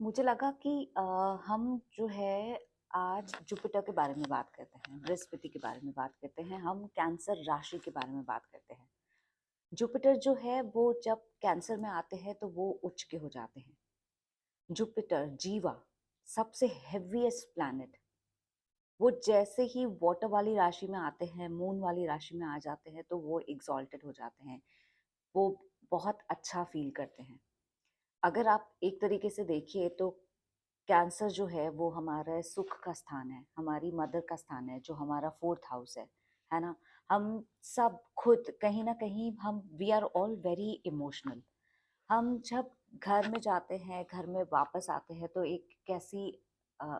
मुझे लगा कि हम जो है आज जुपिटर के बारे में बात करते हैं, बृहस्पति के बारे में बात करते हैं, हम कैंसर राशि के बारे में बात करते हैं। जुपिटर जो है वो जब कैंसर में आते हैं तो वो उच्च के हो जाते हैं। जुपिटर जीवा सबसे हेवीएस्ट प्लैनेट, वो जैसे ही वाटर वाली राशि में आते हैं, मून वाली राशि में आ जाते हैं तो वो एग्जॉल्टेड हो जाते हैं। वो बहुत अच्छा फील करते हैं। अगर आप एक तरीके से देखिए तो कैंसर जो है वो हमारा सुख का स्थान है, हमारी मदर का स्थान है, जो हमारा फोर्थ हाउस है ना। हम सब खुद कहीं ना कहीं हम we are all very emotional. हम जब घर में जाते हैं, घर में वापस आते हैं तो एक कैसी अ,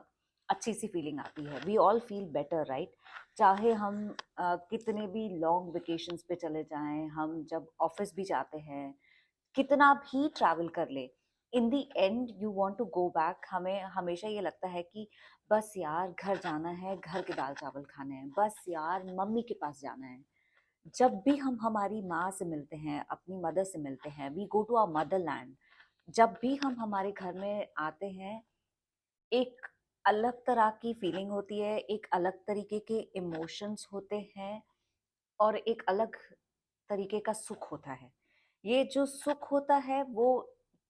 अच्छी सी फीलिंग आती है। We all feel better, right. चाहे हम कितने भी लॉन्ग वेकेशंस पे चले जाएं, हम जब ऑफिस भी जाते हैं, कितना भी ट्रैवल कर ले, in the end you want to go back. हमें हमेशा ये लगता है कि बस यार घर जाना है, घर के दाल चावल खाने हैं, बस यार मम्मी के पास जाना है। जब भी हम हमारी माँ से मिलते हैं, अपनी मदर से मिलते हैं, we go to our motherland. जब भी हम हमारे घर में आते हैं, एक अलग तरह की फीलिंग होती है, एक अलग तरीके के इमोशंस होते हैं और एक अलग तरीके का सुख होता है। ये जो सुख होता है वो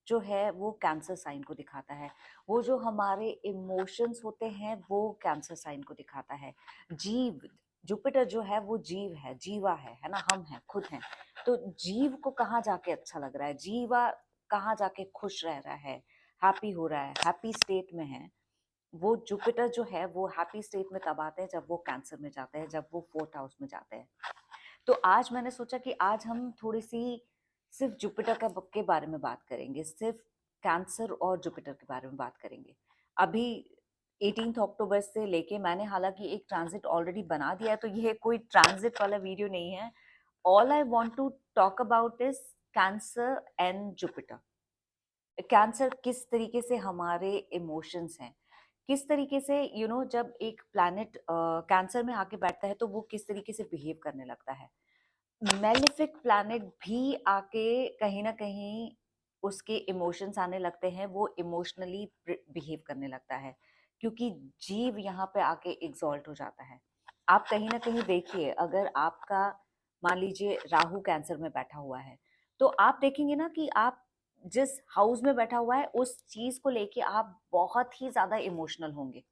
जो है वो कैंसर साइन को दिखाता है। वो जो हमारे इमोशंस होते हैं वो कैंसर साइन को दिखाता है। जीव, जुपिटर जो है वो जीव है, जीवा है ना, हम हैं, खुद हैं। तो जीव को कहाँ जाके अच्छा लग रहा है, जीवा कहाँ जाके खुश रह रहा है, हैप्पी हो रहा है, हैप्पी स्टेट में है। वो जुपिटर जो है वो हैप्पी स्टेट में तब आते हैं जब वो कैंसर में जाते हैं, जब वो फोर्थ हाउस में जाते हैं। तो आज मैंने सोचा कि आज हम थोड़ी सी सिर्फ जुपिटर का के बारे में बात करेंगे, सिर्फ कैंसर और जुपिटर के बारे में बात करेंगे। अभी 18 अक्टूबर से लेके मैंने हालांकि एक ट्रांजिट ऑलरेडी बना दिया है, तो ये कोई ट्रांजिट वाला वीडियो नहीं है। All I want to talk about is Cancer and Jupiter. Cancer किस तरीके से हमारे इमोशंस हैं, किस तरीके से जब एक प्लैनेट कैंसर में आके बैठता है तो वो किस तरीके से बिहेव करने लगता है। मेलिफिक प्लैनेट भी आके कहीं ना कहीं उसके इमोशंस आने लगते हैं, वो इमोशनली बिहेव करने लगता है, क्योंकि जीव यहाँ पे आके एग्जॉल्ट हो जाता है। आप कहीं ना कहीं देखिए, अगर आपका मान लीजिए राहु कैंसर में बैठा हुआ है, तो आप देखेंगे ना कि आप जिस हाउस में बैठा हुआ है उस चीज को लेके आप बहुत ही ज्यादा इमोशनल होंगे।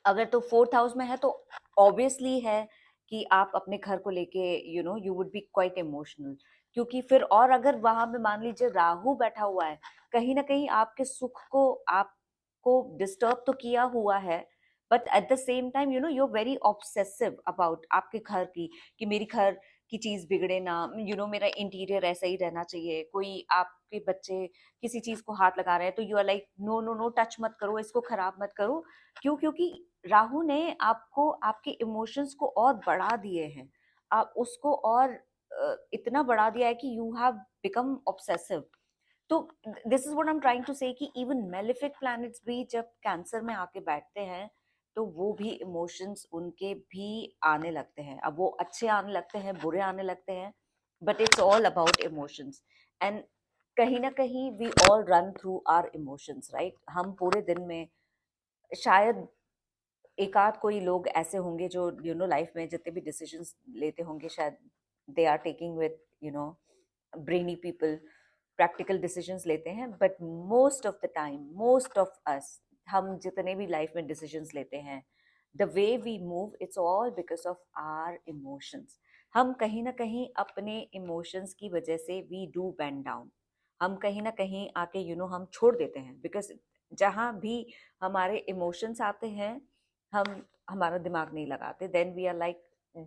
अगर तो फोर्थ हाउस में है तो ऑब्वियसली है कि आप अपने घर को लेके you would B quite emotional. क्योंकि फिर और अगर वहां पे मान लीजिए राहु बैठा हुआ है, कहीं ना कहीं आपके सुख को आपको डिस्टर्ब तो किया हुआ है, but at the same time you very obsessive about आपके घर की, कि मेरी घर की चीज बिगड़े ना, मेरा इंटीरियर ऐसा ही रहना चाहिए। कोई आपके बच्चे किसी चीज को हाथ लगा रहे हैं तो you are like no no no, touch मत करो, इसको खराब मत करो। क्यों? क्योंकि राहु ने आपको आपके इमोशंस को और बढ़ा दिए हैं, आप उसको और इतना बढ़ा दिया है कि यू हैव बिकम ऑब्सेसिव। तो this is what I am trying to say कि इवन मेलिफिक प्लैनेट्स भी जब कैंसर में आके बैठते हैं तो वो भी इमोशंस उनके भी आने लगते हैं। अब वो अच्छे आने लगते हैं, बुरे आने लगते हैं, but it's all about emotions. And कहीं ना कहीं we all run through our emotions, right. हम पूरे दिन में शायद एक आध कोई लोग ऐसे होंगे जो लाइफ में जितने भी डिसीजंस लेते होंगे, शायद they are taking with brainy people, practical decisions लेते हैं। But most of the time, most of us, हम जितने भी लाइफ में डिसीजंस लेते हैं, the way we move, it's all because of our emotions. हम कहीं ना कहीं अपने इमोशंस की वजह से वी डू बेंड डाउन। हम कहीं ना कहीं आके हम छोड़ देते हैं, बिकॉज जहाँ भी हमारे इमोशंस आते हैं हम हमारा दिमाग नहीं लगाते, then we are like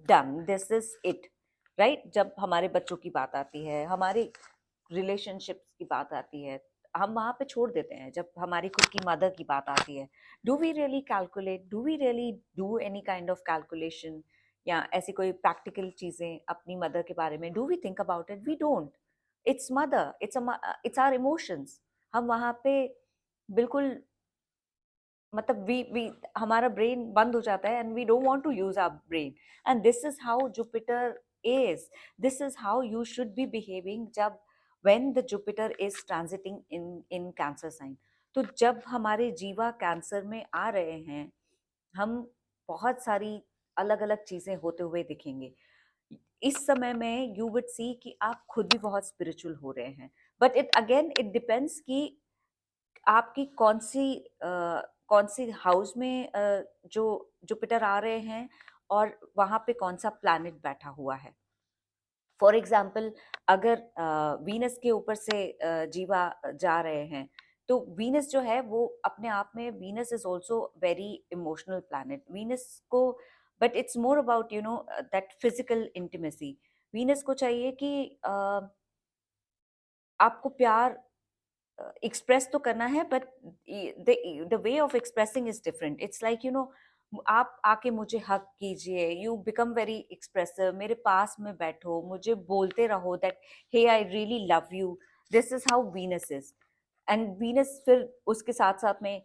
done, this is it, right. जब हमारे बच्चों की बात आती है, हमारे रिलेशनशिप्स की बात आती है, हम वहां पे छोड़ देते हैं। जब हमारी खुद की मदर की बात आती है, do we really calculate, do we really do any kind of calculation, या ऐसी कोई प्रैक्टिकल चीजें अपनी मदर के बारे में, do we think about it? We don't. It's mother, it's our emotions. हम वहां पे बिल्कुल, मतलब वी हमारा ब्रेन बंद हो जाता है, and we don't want to use our brain. And this is how Jupiter is, this is how you should be behaving जब when the Jupiter is transiting in in Cancer sign. तो जब हमारे जीवा cancer में आ रहे हैं, हम बहुत सारी अलग-अलग चीज़ें होते हुए दिखेंगे। इस समय में यू वुड सी कि आप खुद भी बहुत स्पिरिचुअल हो रहे हैं। बट इट डिपेंड्स कि आपकी कौन-सी हाउस में जो जुपिटर आ रहे हैं और वहाँ पे कौन-सा प्लैनेट बैठा हुआ है। फॉर एग्जाम्पल अगर वीनस के ऊपर से जीवा जा रहे हैं, तो वीनस जो है वो अपने आप में Venus is also very emotional planet. Venus को but it's more about that physical intimacy. Venus को चाहिए कि आपको प्यार एक्सप्रेस तो करना है, but the way of expressing is different. It's like आप आके मुझे हक कीजिए, यू बिकम वेरी एक्सप्रेसिव, मेरे पास में बैठो, मुझे बोलते रहो that hey I really love you. This is how Venus is. And Venus फिर उसके साथ साथ में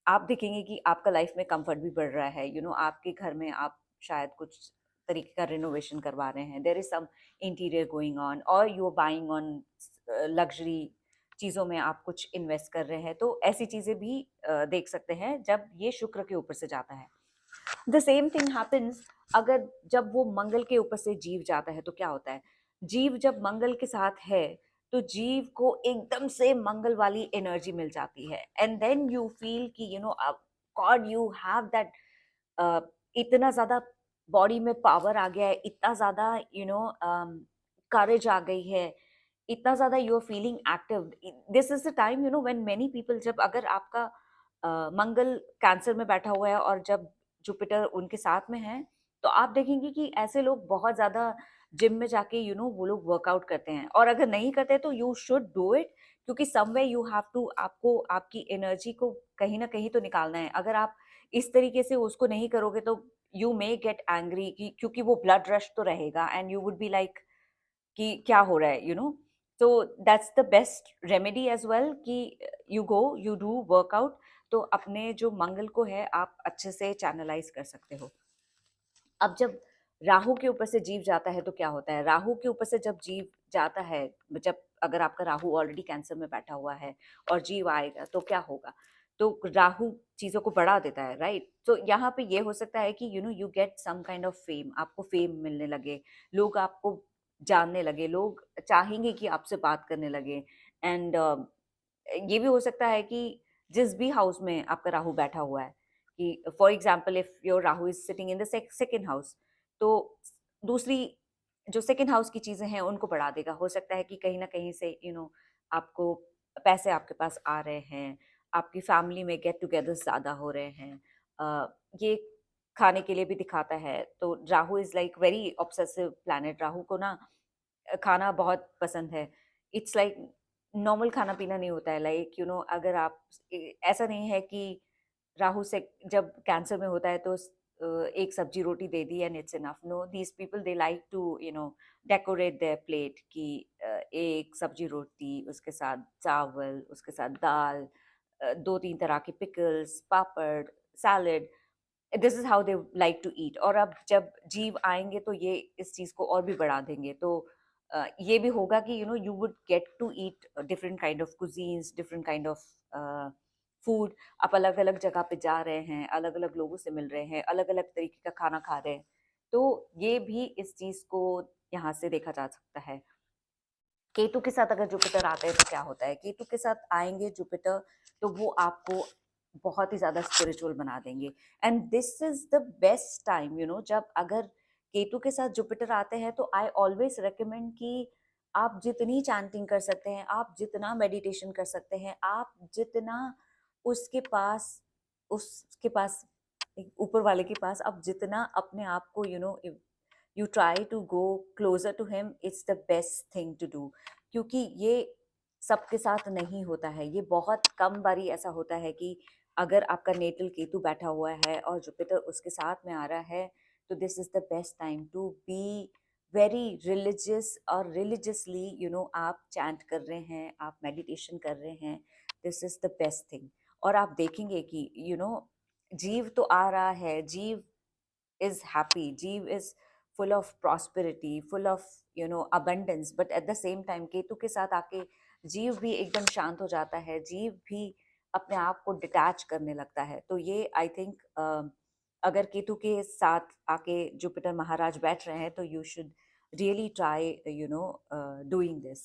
आप देखेंगे कि आपका लाइफ में कंफर्ट भी बढ़ रहा है। आपके घर में आप शायद कुछ तरीके का रिनोवेशन करवा रहे हैं, there is some interior going on, और you are buying on luxury चीज़ों में आप कुछ इन्वेस्ट कर रहे हैं। तो ऐसी चीज़ें भी देख सकते हैं जब ये शुक्र के ऊपर से जाता है। द सेम थिंग हैपेंस अगर जब वो मंगल के ऊपर से जीव जाता है, तो क्या होता है? जीव जब मंगल के साथ है, तो जीव को एकदम से मंगल वाली एनर्जी मिल जाती है, एंड देन यू फील कि गॉड यू हैव दैट, इतना ज्यादा बॉडी में पावर आ गया है, इतना ज्यादा करेज आ गई है, इतना ज्यादा you are feeling active. This is the time when many people, जब अगर आपका मंगल कैंसर में बैठा हुआ है और जब जुपिटर उनके साथ में है, तो आप देखेंगे कि ऐसे लोग बहुत ज्यादा जिम में जाके वो लोग वर्कआउट करते हैं। और अगर नहीं करते तो यू शुड डू इट, क्योंकि समवे यू हैव टू, आपको आपकी एनर्जी को कहीं ना कहीं तो निकालना है। अगर आप इस तरीके से उसको नहीं करोगे तो यू मे गेट एंग्री, क्योंकि वो ब्लड रश तो रहेगा, and you would be like कि क्या हो रहा है। तो that's the best remedy as well कि you go, you do workout, तो अपने जो मंगल को है आप अच्छे से चैनलाइज कर सकते हो। अब जब राहु के ऊपर से जीव जाता है, तो क्या होता है? राहु के ऊपर से जब जीव जाता है, जब अगर आपका राहु ऑलरेडी कैंसर में बैठा हुआ है और जीव आएगा, तो क्या होगा? तो राहु चीजों को बढ़ा देता है, राइट? तो यहाँ पे ये हो सकता है कि you get some kind of fame, आपको फेम मिलने लगे, लोग आपको जानने लगे, लोग चाहेंगे कि आपसे बात करने लगे। एंड ये भी हो सकता है कि जिस भी हाउस में आपका राहु बैठा हुआ है, कि for example if your Rahu is sitting in the second house, तो दूसरी जो सेकेंड हाउस की चीजें हैं उनको बढ़ा देगा। हो सकता है कि कहीं ना कहीं से आपको पैसे आपके पास आ रहे हैं, आपकी फैमिली में गेट टुगेदर ज्यादा हो रहे हैं। ये खाने के लिए भी दिखाता है। तो Rahu is like very obsessive planet. Rahu को ना खाना बहुत पसंद है। इट्स लाइक नॉर्मल खाना पीना नहीं होता है, लाइक अगर आप ऐसा नहीं है कि राहु से जब कैंसर में होता है तो एक सब्जी रोटी दे दी and it's enough. No, these people they like to decorate their plate, कि एक सब्जी रोटी, उसके साथ चावल, उसके साथ दाल, दो तीन तरह के pickles, papad, salad. This is how they like to eat. और अब जब जीव आएंगे तो ये इस चीज को और भी बढ़ा देंगे। तो ये भी होगा कि you would get to eat different kind of cuisines, different kind of food. आप अलग अलग जगह पे जा रहे हैं, अलग अलग लोगों से मिल रहे हैं, अलग अलग तरीके का खाना खा रहे हैं। तो ये भी इस चीज को यहाँ से देखा जा सकता है। केतु के साथ अगर जुपिटर आते हैं तो क्या होता है? केतु के साथ आएंगे जुपिटर, तो वो आपको बहुत ही ज्यादा स्पिरिचुअल बना देंगे। And this is the best time, जब अगर केतु के साथ जुपिटर आते हैं, तो आई ऑलवेज रिकमेंड कि आप जितनी चैंटिंग कर सकते हैं, आप जितना मेडिटेशन कर सकते हैं, आप जितना उसके पास उसके पास ऊपर वाले के पास आप जितना अपने आप को you try to go closer to him, it's the best thing to do. क्योंकि ये सबके साथ नहीं होता है, ये बहुत कम बारी ऐसा होता है कि अगर आपका नेटल केतु बैठा हुआ है और जुपिटर उसके साथ में आ रहा है, तो this is the best time to be very religious. और रिलीजियसली आप चैंट कर रहे हैं, आप मेडिटेशन कर रहे हैं, this is the best thing. और आप देखेंगे कि जीव तो आ रहा है, जीव is happy, jeev is full of prosperity, full of abundance, but at the same time Ketu के साथ आके जीव भी एकदम शांत हो जाता है, जीव भी अपने आप को डिटैच करने लगता है। तो ये आई थिंक अगर केतु के साथ आके जुपिटर महाराज बैठ रहे हैं तो you should really try doing this.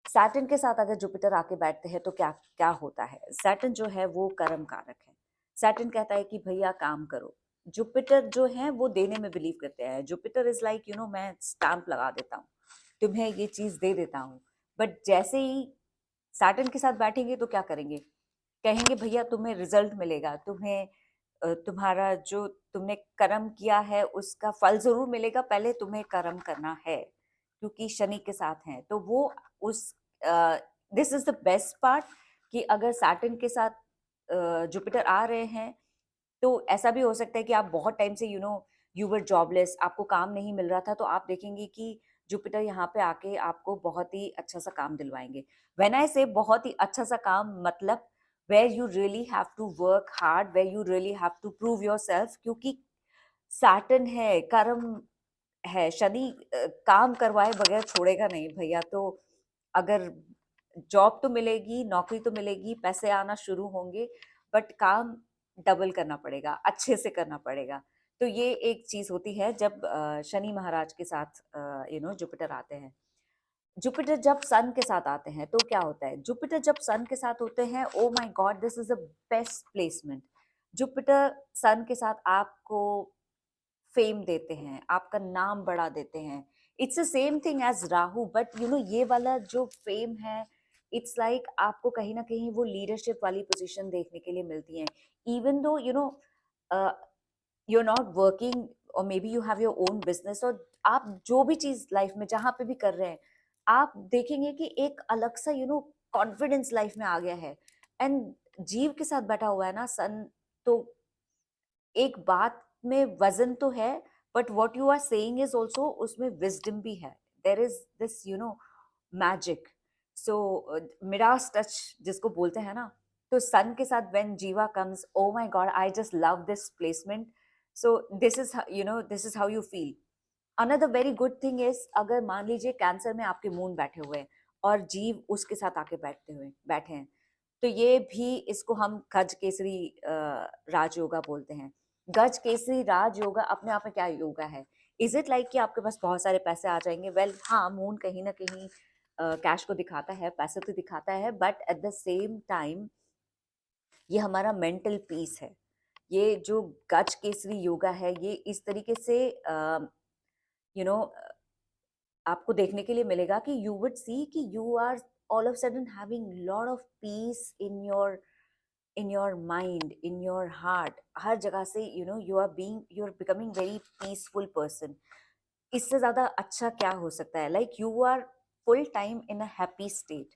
Saturn के साथ अगर जुपिटर आके बैठते हैं तो क्या क्या होता है? सैटर्न जो है वो कर्म कारक है। सैटर्न कहता है कि भैया काम करो। जुपिटर जो है वो देने में बिलीव करते हैं। जुपिटर इज लाइक मैं स्टैंप लगा देता हूँ, तुम्हें ये चीज दे देता हूँ। बट जैसे ही सैटर्न के साथ बैठेंगे तो क्या करेंगे? कहेंगे भैया तुम्हें रिजल्ट मिलेगा, तुम्हें तुम्हारा जो तुमने कर्म किया है उसका फल जरूर मिलेगा, पहले तुम्हें कर्म करना है, क्योंकि शनि के साथ हैं। तो वो उस this is the best part कि अगर सैटर्न के साथ जुपिटर आ रहे हैं तो ऐसा भी हो सकता है कि आप बहुत टाइम से यू वर जॉबलेस, आपको काम नहीं मिल रहा था, तो आप देखेंगे कि जुपिटर यहाँ पे आके आपको बहुत ही अच्छा सा काम दिलवाएंगे। व्हेन आई से बहुत ही अच्छा सा काम, मतलब where you really have to work hard, where you really have to prove yourself, क्योंकि सैटर्न है, कर्म है। शनि काम करवाए बगैर छोड़ेगा नहीं भैया। तो अगर जॉब तो मिलेगी, नौकरी तो मिलेगी, पैसे आना शुरू होंगे, बट काम डबल करना पड़ेगा, अच्छे से करना पड़ेगा। तो ये एक चीज होती है जब शनि महाराज के साथ जुपिटर आते हैं। जुपिटर जब सन के साथ आते हैं तो क्या होता है? जुपिटर जब सन के साथ होते हैं, oh my God, this is the best placement. Jupiter Sun के साथ आपको फेम देते हैं, आपका नाम बढ़ा देते हैं। It's the same thing as Rahu, but ये वाला जो फेम है, इट्स लाइक आपको कहीं ना कहीं वो लीडरशिप वाली पोजीशन देखने के लिए मिलती है। Even though you are not working, और may be you have your own business, और आप जो भी चीज लाइफ में जहां पे भी कर रहे हैं, आप देखेंगे कि एक अलग सा कॉन्फिडेंस लाइफ में आ गया है। एंड जीव के साथ बैठा हुआ है ना सन, तो एक बात में वजन तो है, but what you are saying is also, उसमें विजडम भी है। There is this magic. So mirage touch जिसको बोलते हैं ना, तो सन के साथ व्हेन जीवा comes, O my God, I just love this placement. So this is how you feel. Another very good thing is, अगर मान लीजिए कैंसर में आपके मून बैठे हुए हैं और जीव उसके साथ आके बैठे हैं, तो ये भी, इसको हम गज केसरी राज योगा बोलते हैं। गज केसरी राज योगा अपने आप में क्या योगा है? इज इट लाइक कि आपके पास बहुत सारे पैसे आ जाएंगे? वेल हाँ, मून कहीं ना कहीं कैश को दिखाता है, पैसे तो दिखाता है, but at the same time ये हमारा मेंटल पीस है। ये जो गज केसरी योगा है, ये इस तरीके से यू नो आपको देखने के लिए मिलेगा कि यू वुड सी कि you are all of sudden having lot of peace in your mind, in your heart. हर जगह से you are becoming very peaceful person. इससे ज्यादा अच्छा क्या हो सकता है? Like you are full time in a happy state.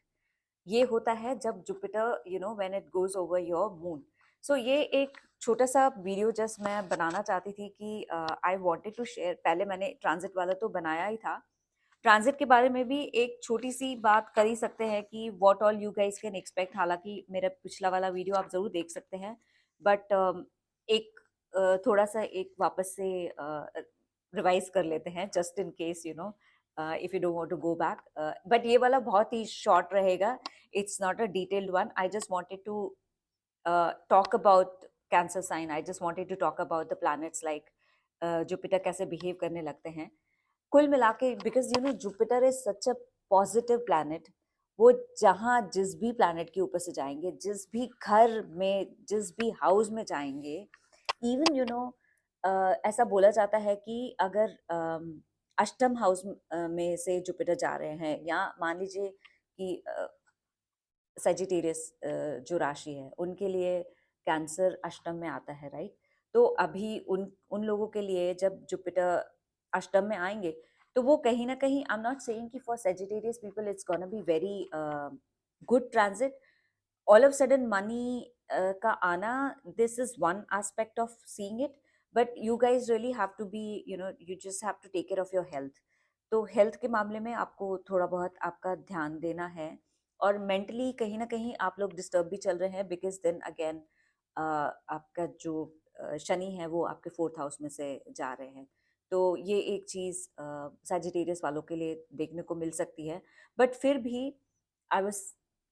ये होता है जब Jupiter when it goes over your moon. So ये एक छोटा सा वीडियो जस्ट मैं बनाना चाहती थी कि आई वांटेड टू शेयर। पहले मैंने ट्रांजिट वाला तो बनाया ही था, ट्रांजिट के बारे में भी एक छोटी सी बात कर ही सकते हैं कि what all you guys can expect. हालांकि मेरा पिछला वाला वीडियो आप जरूर देख सकते हैं, बट एक थोड़ा सा एक वापस से रिवाइज कर लेते हैं, just in case if you don't want to go back. But ये वाला बहुत ही शॉर्ट रहेगा, it's not a detailed one. I just wanted to talk about cancer sign. I just wanted to talk about the planets like Jupiter कैसे behave करने लगते हैं। कुल मिला के, because Jupiter is such a positive planet. वो जहाँ जिस भी प्लैनेट के ऊपर से जाएंगे, जिस भी घर में, जिस भी हाउस में जाएंगे, इवन ऐसा बोला जाता है कि अगर अष्टम हाउस में से जुपिटर जा रहे हैं, या मान लीजिए कि सेजिटेरियस जो राशि है उनके लिए कैंसर अष्टम में आता है, राइट? तो अभी उन उन लोगों के लिए जब जुपिटर अष्टम में आएंगे, तो वो कहीं ना कहीं, आई एम नॉट सेइंग कि for Sagittarius people it's gonna be very good transit. All of sudden money का आना, this is one aspect of seeing it, but you guys really have to be, you just have to take care of your health. तो health के मामले में आपको थोड़ा बहुत आपका ध्यान देना है। और मेंटली कहीं ना कहीं आप लोग डिस्टर्ब भी चल रहे हैं, बिकॉज देन अगेन आपका जो शनि है वो आपके फोर्थ हाउस में से जा रहे हैं। तो ये एक चीज़ सैजिटेरियस वालों के लिए देखने को मिल सकती है। बट फिर भी आई वॉज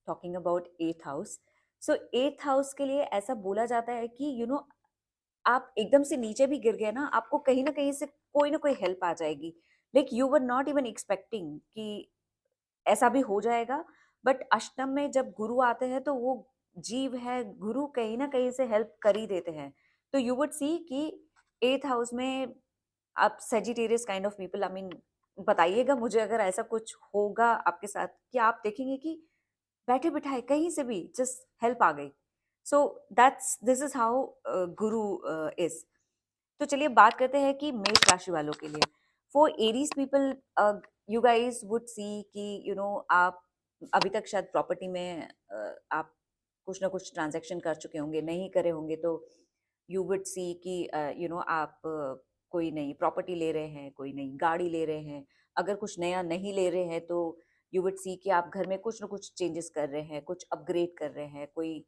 टॉकिंग अबाउट एथ हाउस। सो एथ हाउस के लिए ऐसा बोला जाता है कि आप एकदम से नीचे भी गिर गए ना, आपको कहीं ना कहीं से कोई ना कोई हेल्प आ जाएगी। Like you were not even expecting कि ऐसा भी हो जाएगा। बट अष्टम में जब गुरु आते हैं तो वो जीव है, गुरु कहीं ना कहीं से हेल्प कर ही देते हैं। तो यू वुड सी कि एथ हाउस में आप Sagittarius kind of people, I mean बताइएगा मुझे अगर ऐसा कुछ होगा आपके साथ कि आप देखेंगे कि बैठे बिठाए कहीं से भी जस्ट हेल्प आ गई। So that's this is how Guru is. तो चलिए बात करते हैं कि मेष राशि वालों के लिए। For Aries people, you guys would see कि आप अभी तक शायद प्रॉपर्टी में आप कुछ ना कुछ ट्रांजैक्शन कर चुके होंगे, नहीं करे होंगे तो यू वुड सी कि आप कोई नई प्रॉपर्टी ले रहे हैं, कोई नई गाड़ी ले रहे हैं। अगर कुछ नया नहीं ले रहे हैं तो यू वुड सी कि आप घर में कुछ ना कुछ चेंजेस कर रहे हैं, कुछ अपग्रेड कर रहे हैं, कोई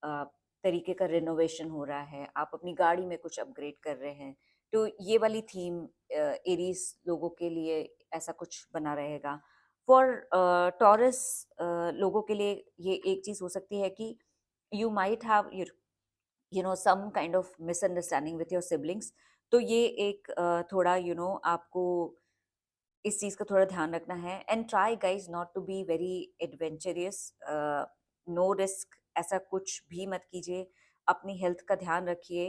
अ, तरीके का रिनोवेशन हो रहा है, आप अपनी गाड़ी में कुछ अपग्रेड कर रहे हैं। तो ये वाली थीम एरीज लोगों के लिए ऐसा कुछ बना रहेगा। फॉर टॉरस लोगों के लिए ये एक चीज हो सकती है कि you might have some kind of misunderstanding with your siblings. तो ये एक थोड़ा आपको इस चीज का थोड़ा ध्यान रखना है। And try guys not to be very adventurous, no risk, ऐसा कुछ भी मत कीजिए। अपनी हेल्थ का ध्यान रखिए,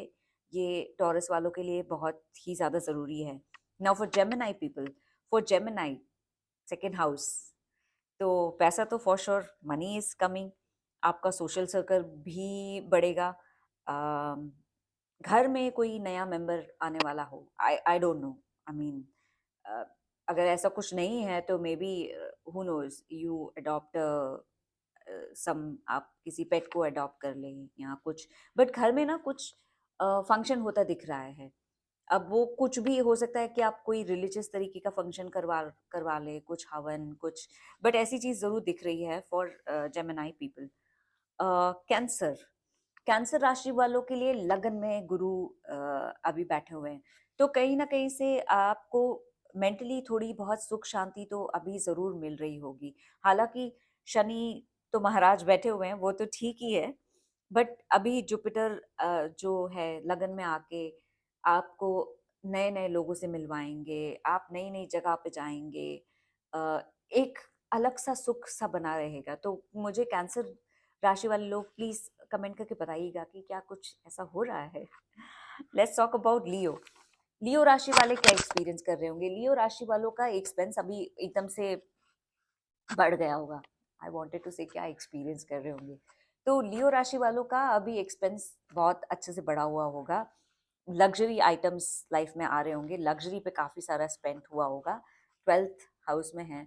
ये टॉरस वालों के लिए बहुत ही ज्यादा जरूरी है। Now for Gemini people, for Gemini second house, तो पैसा तो for sure money is coming, आपका सोशल सर्कल भी बढ़ेगा। अम, घर में कोई नया मेंबर आने वाला हो, I I don't know, I mean अगर ऐसा कुछ नहीं है तो maybe who knows you adopt some, आप किसी पेट को अडॉप्ट कर लें या कुछ। बट घर में ना कुछ फंक्शन होता दिख रहा है। अब वो कुछ भी हो सकता है कि आप कोई रिलीजियस तरीके का फंक्शन करवा करवा ले, कुछ हवन कुछ। बट ऐसी चीज जरूर दिख रही है for Gemini people. Cancer, cancer राशि वालों के लिए लगन में गुरु अभी बैठे हुए हैं। तो कहीं ना कहीं से आपको मेंटली थोड़ी बहुत सुख शांति तो अभी जरूर मिल रही होगी। हालांकि शनि तो महाराज बैठे हुए हैं, वो तो ठीक ही है। बट अभी जुपिटर जो है लगन में आके आपको नए नए लोगों से मिलवाएंगे, आप नई नई जगह पे जाएंगे। अ, एक अलग सा सुख सा बना रहेगा। तो मुझे कैंसर राशि वाले लोग प्लीज कमेंट करके बताइएगा कि क्या कुछ ऐसा हो रहा है। लेट्स टॉक अबाउट लियो। लियो राशि वाले क्या एक्सपीरियंस कर रहे होंगे? लियो राशि वालों का एक्सपेंस अभी एकदम से बढ़ गया होगा। आई वांटेड टू से क्या एक्सपीरियंस कर रहे होंगे। तो लियो राशि वालों का अभी एक्सपेंस बहुत अच्छे से बढ़ा हुआ होगा। लग्जरी आइटम्स लाइफ में आ रहे होंगे, लग्जरी पे काफी सारा स्पेंड हुआ होगा। 12th हाउस में है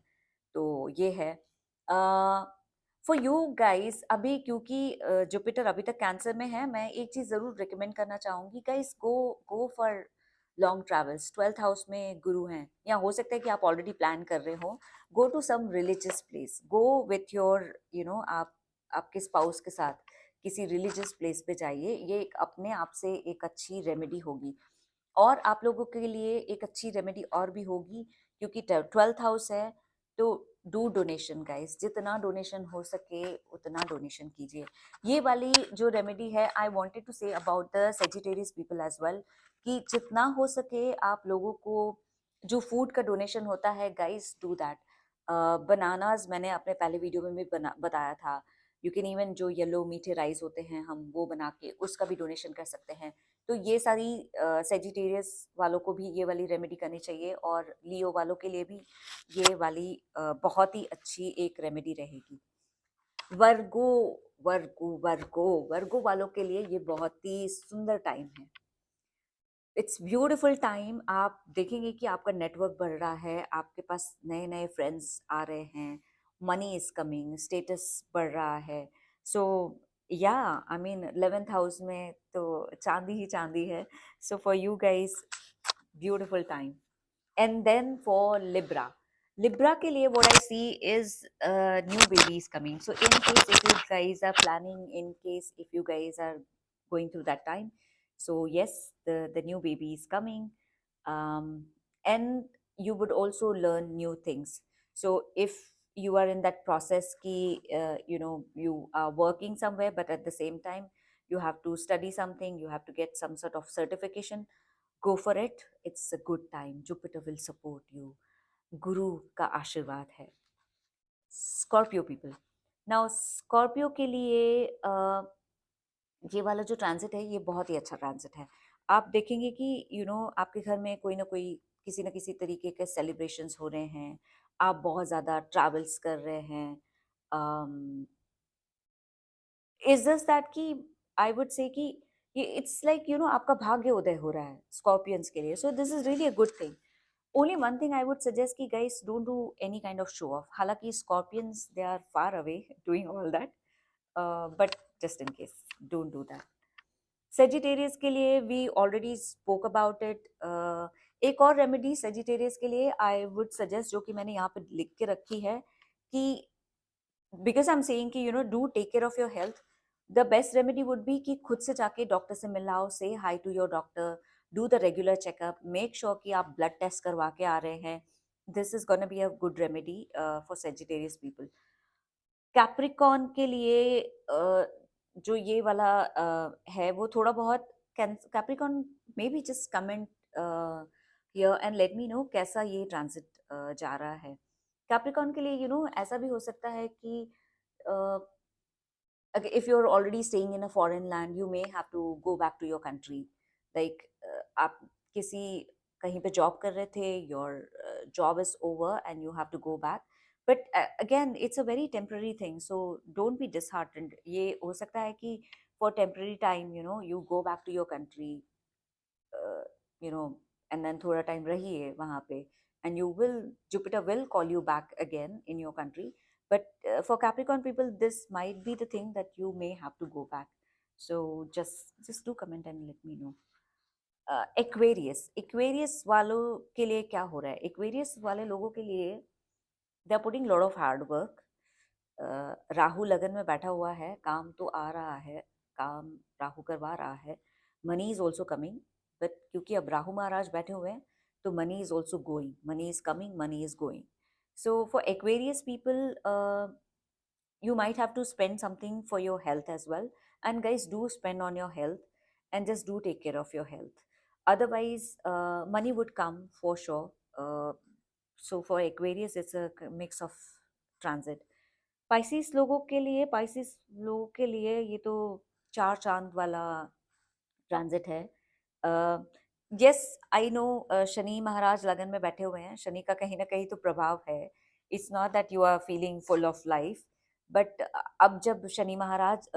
तो ये है। फॉर यू गाइस अभी क्योंकि जुपिटर अभी तक कैंसर में है, मैं एक चीज जरूर रिकमेंड करना चाहूंगी guys, go go for long travels. 12th house में गुरु हैं, या हो सकता है कि आप ऑलरेडी प्लान कर रहे हो। Go to some religious place, go with your आप आपके स्पाउस के साथ किसी रिलीजियस प्लेस पे जाइए। ये एक अपने आप से एक अच्छी रेमेडी होगी। और आप लोगों के लिए एक अच्छी रेमेडी और भी होगी, क्योंकि 12th हाउस है तो डू डोनेशन गाइस, जितना डोनेशन हो सके उतना डोनेशन कीजिए। ये वाली जो रेमेडी है, I wanted to say about the Sagittarius people as well, कि जितना हो सके आप लोगों को जो फूड का डोनेशन होता है गाइस, डू दैट। बनानाज मैंने अपने पहले वीडियो में भी बताया था। यू कैन इवन जो येलो मीठे राइस होते हैं हम वो बना के उसका भी डोनेशन कर सकते हैं। तो ये सारी सेजिटेरियस वालों को भी ये वाली रेमेडी करनी चाहिए, और लियो वालों के लिए भी ये वाली बहुत ही अच्छी एक रेमेडी रहेगी। वर्गो, वर्गो वालों के लिए ये बहुत ही सुंदर टाइम है। It's beautiful time. आप देखेंगे कि आपका नेटवर्क बढ़ रहा है, आपके पास नए नए फ्रेंड्स आ रहे हैं, मनी इज कमिंग, स्टेटस बढ़ रहा है। सो या आई मीन 11th हाउस में तो चांदी ही चांदी है। So for you guys beautiful time. And then for Libra, Libra के लिए what I see is new babies coming. So in case if you guys are planning, in case if you guys are going through that time, so yes, the new baby is coming. um, and you would also learn new things. So if you are in that process ki you are working somewhere, but at the same time you have to study something, you have to get some sort of certification, go for it. It's a good time. Jupiter will support you. गुरु का आशीर्वाद है. Scorpio people. Now Scorpio के लिए ये वाला जो transit है ये बहुत ही अच्छा ट्रांजिट है. आप देखेंगे कि आपके घर में कोई ना कोई किसी न किसी तरीके के सेलिब्रेशंस हो रहे हैं. आप बहुत ज़्यादा ट्रैवल्स कर रहे हैं. इज जस्ट दैट कि आई वुड से कि ये इट्स लाइक आपका भाग्य उदय हो रहा है स्कॉर्पियंस के लिए. So this is really a good thing. Only one thing I would suggest कि guys don't do any kind of show off. हालांकि Scorpions they are far away doing all that, but just in case don't do that. Sagittarius के लिए we already spoke about it. एक और remedy Sagittarius के लिए I would suggest, जो कि मैंने यहाँ पे लिख के रखी है कि because I'm saying कि do take care of your health. The best remedy would be कि खुद से जाके डॉक्टर से मिलाओ, say hi to your doctor, do the regular checkup, make sure कि आप blood test करवा के आ रहे हैं. This is gonna be a good remedy for Sagittarius people. Capricorn के लिए जो ये वाला है वो थोड़ा बहुत Capricorn may be just comment here and let me know कैसा ये ट्रांजिट जा रहा है. कैप्रिकॉन के लिए ऐसा भी हो सकता है कि if you're already staying in a foreign land, you may have to go back to your country. Like आप किसी कहीं पे जॉब कर रहे थे, your job is over and you have to go back. But again, it's a very temporary thing, so don't be disheartened. ये हो सकता है कि for temporary time, you go back to your country, uh, you know, and then थोड़ा time रहिए वहाँ पे, and Jupiter will call you back again in your country. But for Capricorn people, this might be the thing that you may have to go back. So just do comment and let me know. Aquarius वालों के लिए क्या हो रहा है? Aquarius वाले लोगों के लिए they are putting lot of hard work. Rahu लगन में बैठा हुआ है, काम तो आ रहा है, काम राहु करवा रहा है. Money is also coming, but क्योंकि अब राहु महाराज बैठे हुए हैं तो money is also going, money is coming, money is going. So for Aquarius people you might have to spend something for your health as well, and guys, do spend on your health and just do take care of your health. Otherwise money would come for sure. So for Aquarius it's a mix of transit. Pisces लोगों के लिए ये तो चार चांद वाला transit है. Yes I know Shani महाराज लगन में बैठे हुए हैं, शनि का कहीं ना कहीं तो प्रभाव है. It's not that you are feeling full of life, but अब जब शनि महाराज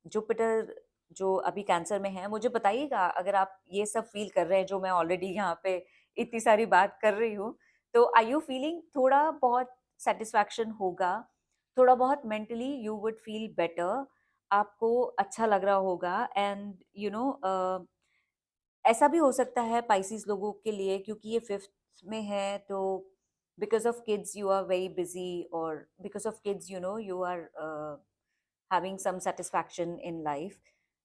जुपिटर जो अभी कैंसर में है, मुझे बताइएगा अगर आप ये सब फील कर रहे हैं जो मैं ऑलरेडी यहाँ पे इतनी सारी बात कर रही हूँ. तो आर यू फीलिंग थोड़ा बहुत सेटिस्फैक्शन होगा, थोड़ा बहुत mentally you would feel better, आपको अच्छा लग रहा होगा. एंड ऐसा भी हो सकता है पाइसिस लोगों के लिए, क्योंकि ये फिफ्थ में है, तो because of kids you are very busy, और because of kids you are having some satisfaction in life.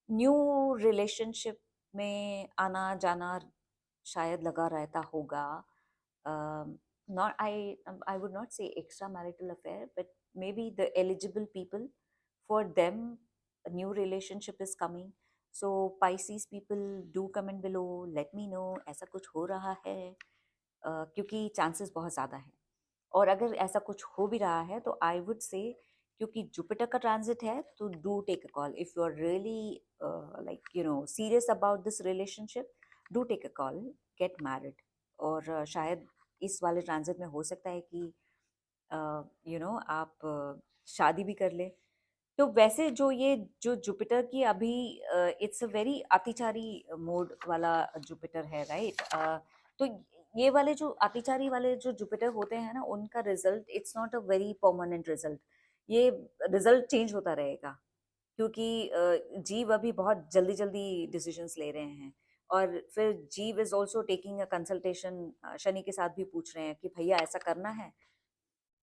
New relationship में आना जाना शायद लगा रहता होगा. not I would not say extra marital affair, but maybe the eligible people, for them a new relationship is coming. So Pisces people, do comment below, let me know ऐसा कुछ हो रहा है, क्योंकि चांसेस बहुत ज़्यादा है. और अगर ऐसा कुछ हो भी रहा है तो आई वुड से, क्योंकि जुपिटर का ट्रांजिट है, तो do take a call if you are really like serious about this relationship. Do take a call, get married. और शायद इस वाले ट्रांजिट में हो सकता है कि आप शादी भी कर ले. तो वैसे जो जुपिटर की अभी इट्स अ वेरी अतिचारी मोड वाला जुपिटर है, राइट? तो ये वाले जो अतिचारी वाले जो जुपिटर होते हैं ना, उनका result it's not a very permanent result. ये रिजल्ट चेंज होता रहेगा, क्योंकि जीव अभी बहुत जल्दी जल्दी डिसीजंस ले रहे हैं. और फिर जीव is also taking a consultation, Shani के साथ भी पूछ रहे हैं कि भैया ऐसा करना है.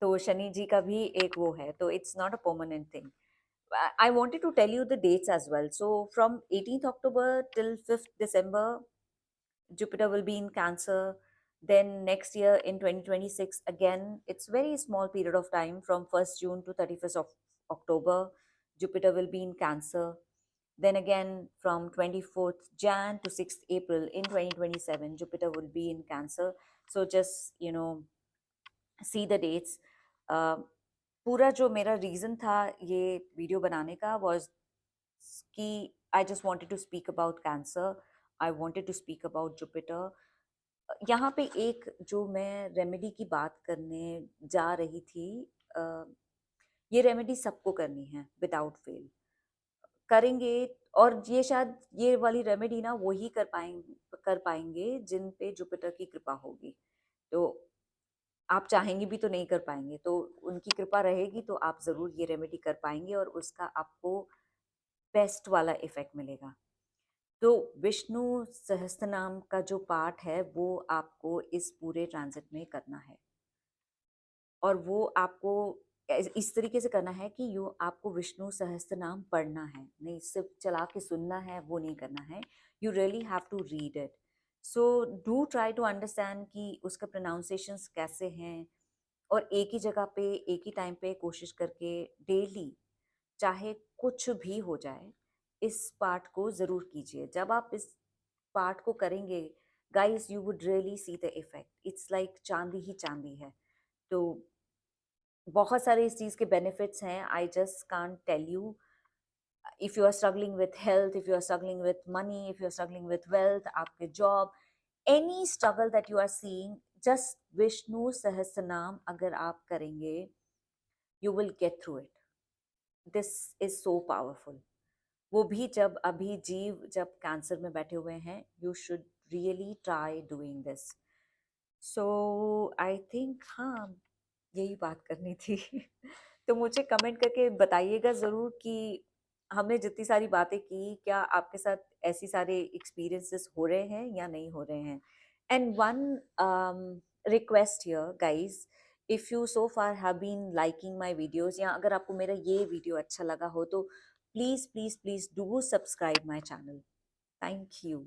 तो शनि जी का भी एक वो है, तो it's not a permanent thing. I wanted to tell you the dates as well. So from 18th October till 5th December, Jupiter will be in Cancer. Then next year in 2026, again, it's very small period of time from 1st June to 31st of October. Jupiter will be in Cancer. Then again, from 24th Jan to 6th April in 2027, Jupiter will be in Cancer. So just see the dates. uh, पूरा जो मेरा reason था ये video बनाने का was कि I just wanted to speak about Cancer, I wanted to speak about Jupiter. यहाँ पे एक जो मैं रेमेडी की बात करने जा रही थी, अ, ये रेमेडी सबको करनी है विदाउट फेल, करेंगे। और ये शायद ये वाली रेमेडी ना वो ही कर पाएंगे जिन पे जुपिटर की कृपा होगी। तो आप चाहेंगे भी तो नहीं कर पाएंगे, तो उनकी कृपा रहेगी तो आप ज़रूर ये रेमेडी कर पाएंगे और उसका आपको बेस्ट वाला इफेक्ट मिलेगा। तो विष्णु सहस्त्रनाम का जो पाठ है वो आपको इस पूरे ट्रांजिट में करना है, और वो आपको इस तरीके से करना है कि यू आपको विष्णु सहस्त्रनाम पढ़ना है, नहीं सिर्फ चला के सुनना है, वो नहीं करना है। You really have to read it. So do try to understand कि उसका प्रोनाउंसिएशंस कैसे हैं, और एक ही जगह पे एक ही टाइम पे कोशिश करके डेली, चाहे कुछ भी हो जाए, इस पार्ट को ज़रूर कीजिए। जब आप इस पार्ट को करेंगे guys, you would really see the effect. It's like चांदी ही चांदी है। तो बहुत सारे इस चीज़ के बेनिफिट्स हैं, I just can't tell you. If you are struggling with health, if you are struggling with money, if you are struggling with wealth, आपके job, any struggle that you are seeing, just Vishnu Sahasranama अगर आप करेंगे, you will get through it. This is so powerful. वो भी जब अभी जीव जब कैंसर में बैठे हुए हैं, you should really try doing this. So I think हाँ, यही बात करनी थी। तो मुझे कमेंट करके बताइएगा ज़रूर कि हमने जितनी सारी बातें की, क्या आपके साथ ऐसी सारे एक्सपीरियंसेस हो रहे हैं या नहीं हो रहे हैं। And one request here guys, if you so far have been liking my videos, या अगर आपको मेरा ये वीडियो अच्छा लगा हो तो please please please do subscribe my channel. Thank you.